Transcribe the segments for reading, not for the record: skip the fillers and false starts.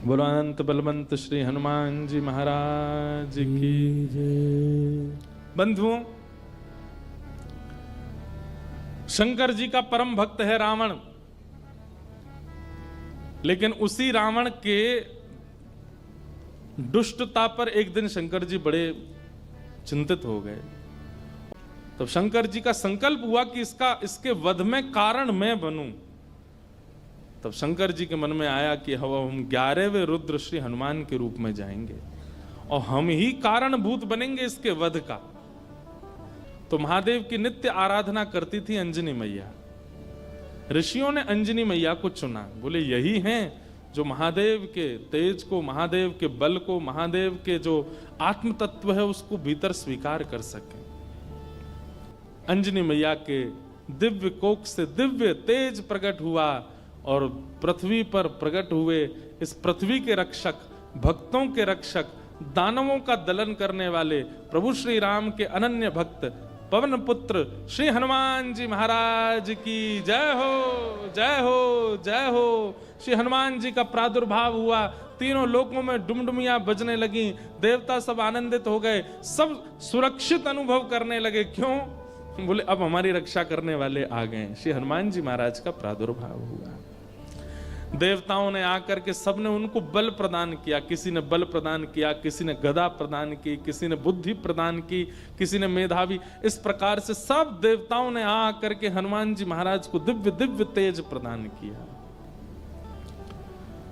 बोलो अनंत बलवंत श्री हनुमान जी महाराज की जय। बंधुओं, शंकर जी का परम भक्त है रावण, लेकिन उसी रावण के दुष्टता पर एक दिन शंकर जी बड़े चिंतित हो गए। तो शंकर जी का संकल्प हुआ कि इसके वध में कारण मैं बनूं। तब शंकर जी के मन में आया कि हम 11वें रुद्र श्री हनुमान के रूप में जाएंगे और हम ही कारणभूत बनेंगे इसके वध का। तो महादेव की नित्य आराधना करती थी अंजनी मैया। ऋषियों ने अंजनी मैया को चुना, बोले यही हैं जो महादेव के तेज को, महादेव के बल को, महादेव के जो आत्म तत्व है उसको भीतर स्वीकार कर सके। अंजनी मैया के दिव्य कोख से दिव्य तेज प्रकट हुआ और पृथ्वी पर प्रकट हुए इस पृथ्वी के रक्षक, भक्तों के रक्षक, दानवों का दलन करने वाले प्रभु श्री राम के अनन्य भक्त पवन पुत्र श्री हनुमान जी महाराज की जय हो, जय हो, जय हो। श्री हनुमान जी का प्रादुर्भाव हुआ, तीनों लोकों में डुमडुमियां बजने लगी, देवता सब आनंदित हो गए, सब सुरक्षित अनुभव करने लगे। क्यों? बोले अब हमारी रक्षा करने वाले आ गए। श्री हनुमान जी महाराज का प्रादुर्भाव हुआ। देवताओं ने आकर के सबने उनको बल प्रदान किया। किसी ने बल प्रदान किया, किसी ने गदा प्रदान की, किसी ने बुद्धि प्रदान की, किसी ने मेधावी। इस प्रकार से सब देवताओं ने आकर के हनुमान जी महाराज को दिव्य दिव्य तेज प्रदान किया।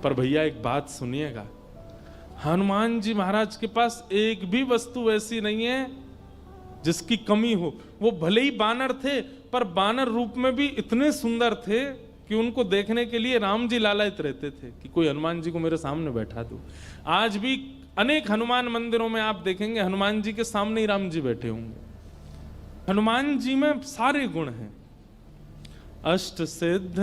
पर भैया एक बात सुनिएगा, हनुमान जी महाराज के पास एक भी वस्तु ऐसी नहीं है जिसकी कमी हो। वो भले ही बानर थे, पर बानर रूप में भी इतने सुंदर थे कि उनको देखने के लिए राम जी लालायित रहते थे कि कोई हनुमान जी को मेरे सामने बैठा दो। आज भी अनेक हनुमान मंदिरों में आप देखेंगे हनुमान जी के सामने ही राम जी बैठे होंगे। हनुमान जी में सारे गुण हैं। अष्ट सिद्ध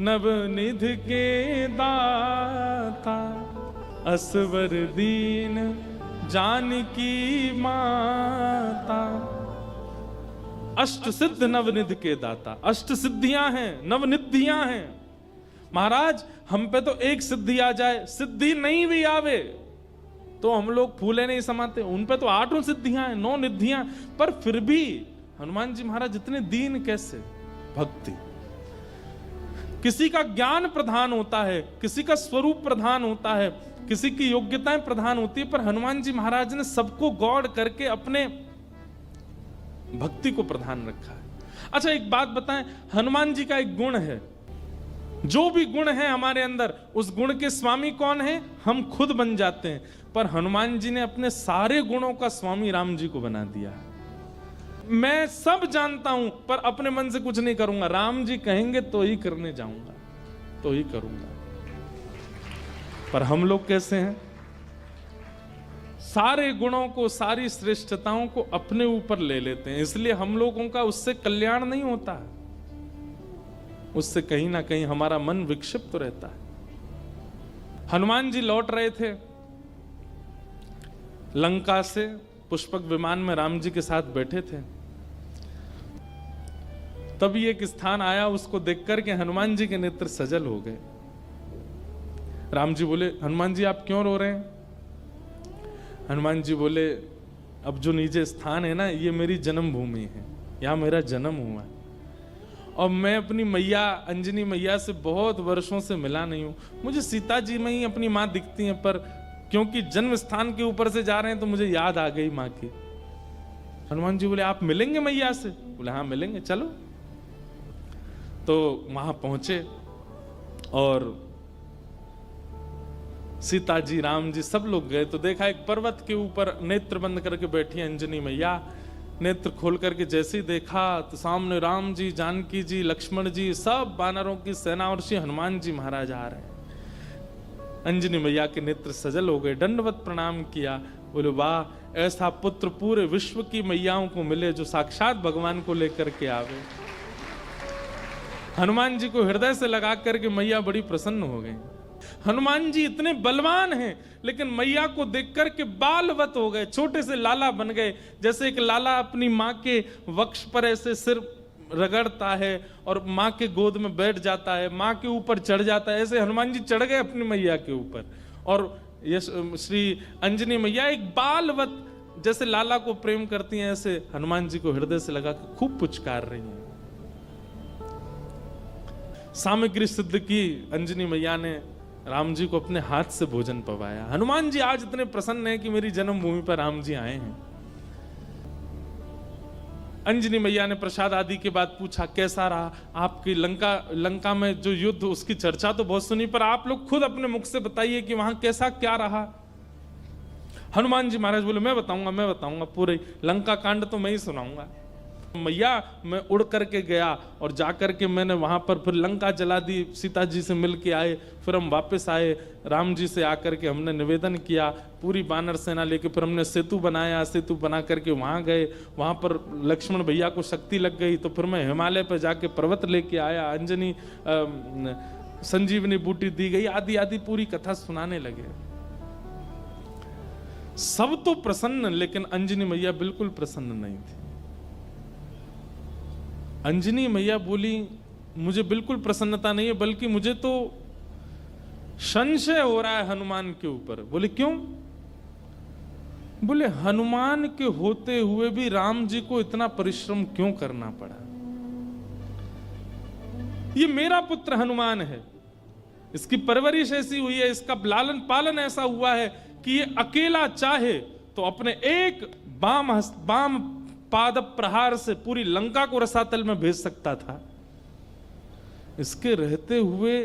नवनिधि के दाता, असवर दीन जानकी माता। अष्ट सिद्ध नवनिधि के दाता, अष्ट सिद्धियां हैं, नवनिधियां हैं। महाराज हम पे तो एक सिद्धि आ जाए, सिद्धि नहीं भी आवे तो हम लोग फूले नहीं समाते। उन पे तो 8 सिद्धियां हैं, 9 निधियां, पर फिर भी हनुमान जी महाराज इतने दीन कैसे? भक्ति। किसी का ज्ञान प्रधान होता है, किसी का स्वरूप प्रधान होता है, किसी की योग्यताएं प्रधान होती है, पर हनुमान जी महाराज ने सबको गौड़ करके अपने भक्ति को प्रधान रखा है। अच्छा एक बात बताएं, हनुमान जी का एक गुण है, जो भी गुण है हमारे अंदर उस गुण के स्वामी कौन है? हम खुद बन जाते हैं। पर हनुमान जी ने अपने सारे गुणों का स्वामी राम जी को बना दिया है। मैं सब जानता हूं पर अपने मन से कुछ नहीं करूंगा, राम जी कहेंगे तो ही करने जाऊंगा, तो ही करूंगा। पर हम लोग कैसे हैं? सारे गुणों को, सारी श्रेष्ठताओं को अपने ऊपर ले लेते हैं, इसलिए हम लोगों का उससे कल्याण नहीं होता, उससे कहीं ना कहीं हमारा मन विक्षिप्त रहता है। हनुमान जी लौट रहे थे लंका से, पुष्पक विमान में राम जी के साथ बैठे थे। तभी एक स्थान आया, उसको देख करके हनुमान जी के नेत्र सजल हो गए। राम जी बोले, हनुमान जी आप क्यों रो रहे हैं? हनुमान जी बोले, अब जो नीचे स्थान है ना, ये मेरी जन्मभूमि है, यहाँ मेरा जन्म हुआ है और मैं अपनी मैया अंजनी मैया से बहुत वर्षों से मिला नहीं हूँ। मुझे सीता जी में ही अपनी माँ दिखती हैं, पर क्योंकि जन्म स्थान के ऊपर से जा रहे हैं तो मुझे याद आ गई माँ की। हनुमान जी बोले, आप मिलेंगे मैया से? बोले हाँ मिलेंगे, चलो। तो वहां पहुंचे और सीता जी, राम जी, सब लोग गए तो देखा एक पर्वत के ऊपर नेत्र बंद करके बैठी अंजनी मैया। नेत्र खोल करके जैसे ही देखा तो सामने राम जी, जानकी जी, लक्ष्मण जी, सब वानरों की सेना और श्री हनुमान जी महाराज आ रहे हैं। अंजनी मैया के नेत्र सजल हो गए, दंडवत प्रणाम किया। बोले वाह, ऐसा पुत्र पूरे विश्व की मैयाओं को मिले जो साक्षात भगवान को लेकर के आवे। हनुमान जी को हृदय से लगा करके मैया बड़ी प्रसन्न हो गई। हनुमान जी इतने बलवान हैं, लेकिन मैया को देख करके बालवत हो गए, छोटे से लाला बन गए। जैसे एक लाला अपनी माँ के वक्ष पर ऐसे सिर रगड़ता है और माँ के गोद में बैठ जाता है, माँ के ऊपर चढ़ जाता है। ऐसे हनुमान जी चढ़ गए अपनी मैया के ऊपर, और ये श्री अंजनी मैया एक बालवत जैसे लाला को प्रेम करती हैं, ऐसे हनुमान जी को हृदय से लगा के खूब पुचकार रही हैं। सामग्री सिद्ध की अंजनी मैया ने राम जी को अपने हाथ से भोजन पवाया। हनुमान जी आज इतने प्रसन्न हैं कि मेरी जन्मभूमि पर राम जी आए हैं। अंजनी मैया ने प्रसाद आदि के बाद पूछा, कैसा रहा आपकी लंका में जो युद्ध, उसकी चर्चा तो बहुत सुनी, पर आप लोग खुद अपने मुख से बताइए कि वहां कैसा क्या रहा। हनुमान जी महाराज बोले, मैं बताऊंगा, पूरे लंका कांड तो मैं ही सुनाऊंगा। मैया मैं उड़ करके गया और जाकर के मैंने वहां पर फिर लंका जला दी, सीता जी से मिल के आए, फिर हम वापस आए, राम जी से आकर के हमने निवेदन किया, पूरी बानर सेना लेके फिर हमने सेतु बनाया, सेतु बना करके वहां गए, वहां पर लक्ष्मण भैया को शक्ति लग गई, तो फिर मैं हिमालय पर जाके पर्वत लेके आया, अंजनी संजीवनी बूटी दी गई, आदि आदि पूरी कथा सुनाने लगे। सब तो प्रसन्न, लेकिन अंजनी मैया बिल्कुल प्रसन्न नहीं थी। अंजनी मैया बोली, मुझे बिल्कुल प्रसन्नता नहीं है, बल्कि मुझे तो संशय हो रहा है हनुमान के ऊपर। बोले क्यों? बोले हनुमान के होते हुए भी राम जी को इतना परिश्रम क्यों करना पड़ा? ये मेरा पुत्र हनुमान है, इसकी परवरिश ऐसी हुई है, इसका लालन पालन ऐसा हुआ है कि ये अकेला चाहे तो अपने एक बाम पाद प्रहार से पूरी लंका को रसातल में भेज सकता था। इसके रहते हुए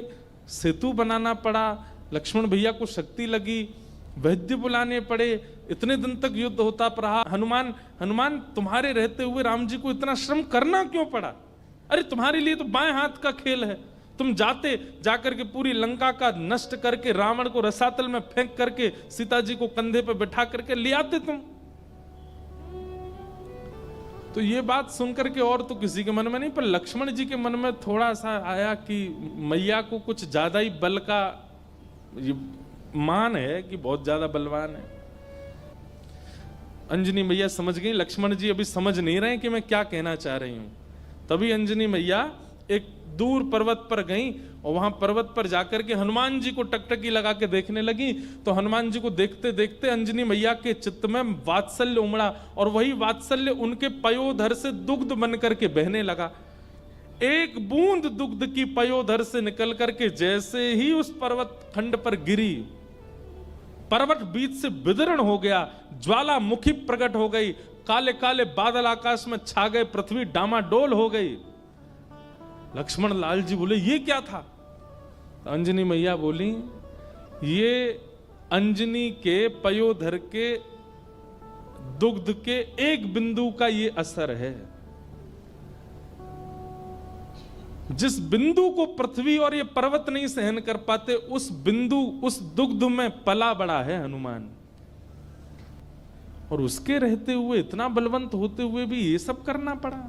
सेतु बनाना पड़ा, लक्ष्मण भैया को शक्ति लगी, वैद्य बुलाने पड़े, इतने दिन तक युद्ध होता रहा। हनुमान तुम्हारे रहते हुए राम जी को इतना श्रम करना क्यों पड़ा? अरे तुम्हारे लिए तो बाएं हाथ का खेल है, तुम जाकर के पूरी लंका का नष्ट करके रावण को रसातल में फेंक करके सीता जी को कंधे पे बैठा करके ले आते तुम। तो ये बात सुनकर के और तो किसी के मन में नहीं, पर लक्ष्मण जी के मन में थोड़ा सा आया कि मैया को कुछ ज्यादा ही बल का ये मान है कि बहुत ज्यादा बलवान है। अंजनी मैया समझ गई, लक्ष्मण जी अभी समझ नहीं रहे कि मैं क्या कहना चाह रही हूं। तभी अंजनी मैया एक दूर पर्वत पर गई और वहां पर्वत पर जाकर के हनुमान जी को टकटकी लगा के देखने लगी। तो हनुमान जी को देखते देखते अंजनी मैया के चित्त में वात्सल्य उमड़ा और वही वात्सल्य उनके पयोधर से दुग्ध बन करके बहने लगा। एक बूंद दुग्ध की पयोधर से निकल करके जैसे ही उस पर्वत खंड पर गिरी, पर्वत बीच से विदीर्ण हो गया, ज्वालामुखी प्रकट हो गई, काले काले बादल आकाश में छा गए, पृथ्वी डामाडोल हो गई। लक्ष्मण लाल जी बोले ये क्या था? तो अंजनी मैया बोली, ये अंजनी के पयोधर के दुग्ध के एक बिंदु का ये असर है। जिस बिंदु को पृथ्वी और ये पर्वत नहीं सहन कर पाते, उस बिंदु, उस दुग्ध में पला बड़ा है हनुमान, और उसके रहते हुए, इतना बलवंत होते हुए भी ये सब करना पड़ा।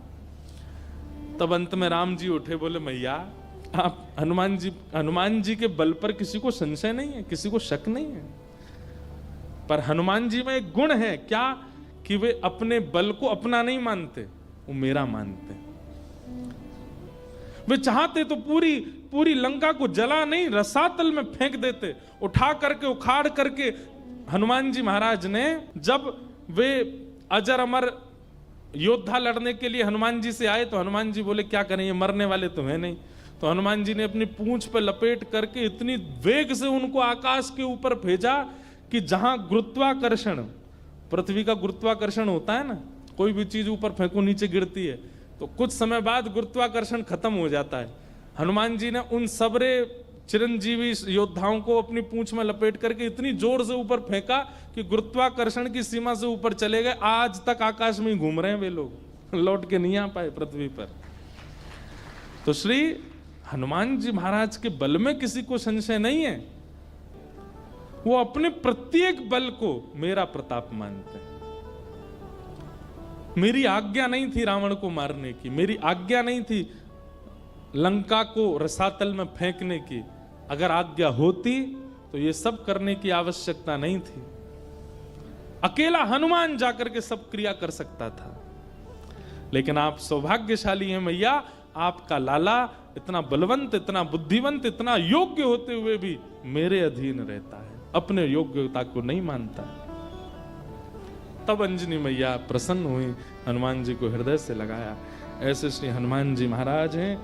तब अंत में राम जी उठे, बोले मैया आप हनुमान जी के बल पर किसी को संशय नहीं है, किसी को शक नहीं है, पर हनुमान जी में एक गुण है क्या कि वे अपने बल को अपना नहीं मानते, वो मेरा मानते। वे चाहते तो पूरी लंका को जला नहीं, रसातल में फेंक देते, उठा करके उखाड़ करके। हनुमान जी महाराज ने जब वे अजर अमर योद्धा लड़ने के लिए हनुमान जी से आए, तो हनुमान जी बोले क्या करें, ये मरने वाले तो है नहीं। तो हनुमान जी ने अपनी पूंछ पर लपेट करके इतनी वेग से उनको आकाश के ऊपर भेजा कि जहां गुरुत्वाकर्षण, पृथ्वी का गुरुत्वाकर्षण होता है ना, कोई भी चीज ऊपर फेंको नीचे गिरती है, तो कुछ समय बाद गुरुत्वाकर्षण खत्म हो जाता है। हनुमान जी ने उन सबरे चिरंजीवी योद्धाओं को अपनी पूंछ में लपेट करके इतनी जोर से ऊपर फेंका कि गुरुत्वाकर्षण की सीमा से ऊपर चले गए। आज तक आकाश में ही घूम रहे हैं वे लोग, लौट के नहीं आ पाए पृथ्वी पर। तो श्री हनुमान जी महाराज के बल में किसी को संशय नहीं है, वो अपने प्रत्येक बल को मेरा प्रताप मानते हैं। मेरी आज्ञा नहीं थी रावण को मारने की, मेरी आज्ञा नहीं थी लंका को रसातल में फेंकने की। अगर आज्ञा होती तो ये सब करने की आवश्यकता नहीं थी। अकेला हनुमान जाकर के सब क्रिया कर सकता था, लेकिन आप सौभाग्यशाली हैं मैया, आपका लाला इतना बलवंत, इतना बुद्धिवंत, इतना योग्य होते हुए भी मेरे अधीन रहता है, अपने योग्यता को नहीं मानता। तब अंजनी मैया प्रसन्न हुई, हनुमान जी को हृदय से लगाया। ऐसे श्री हनुमान जी महाराज हैं।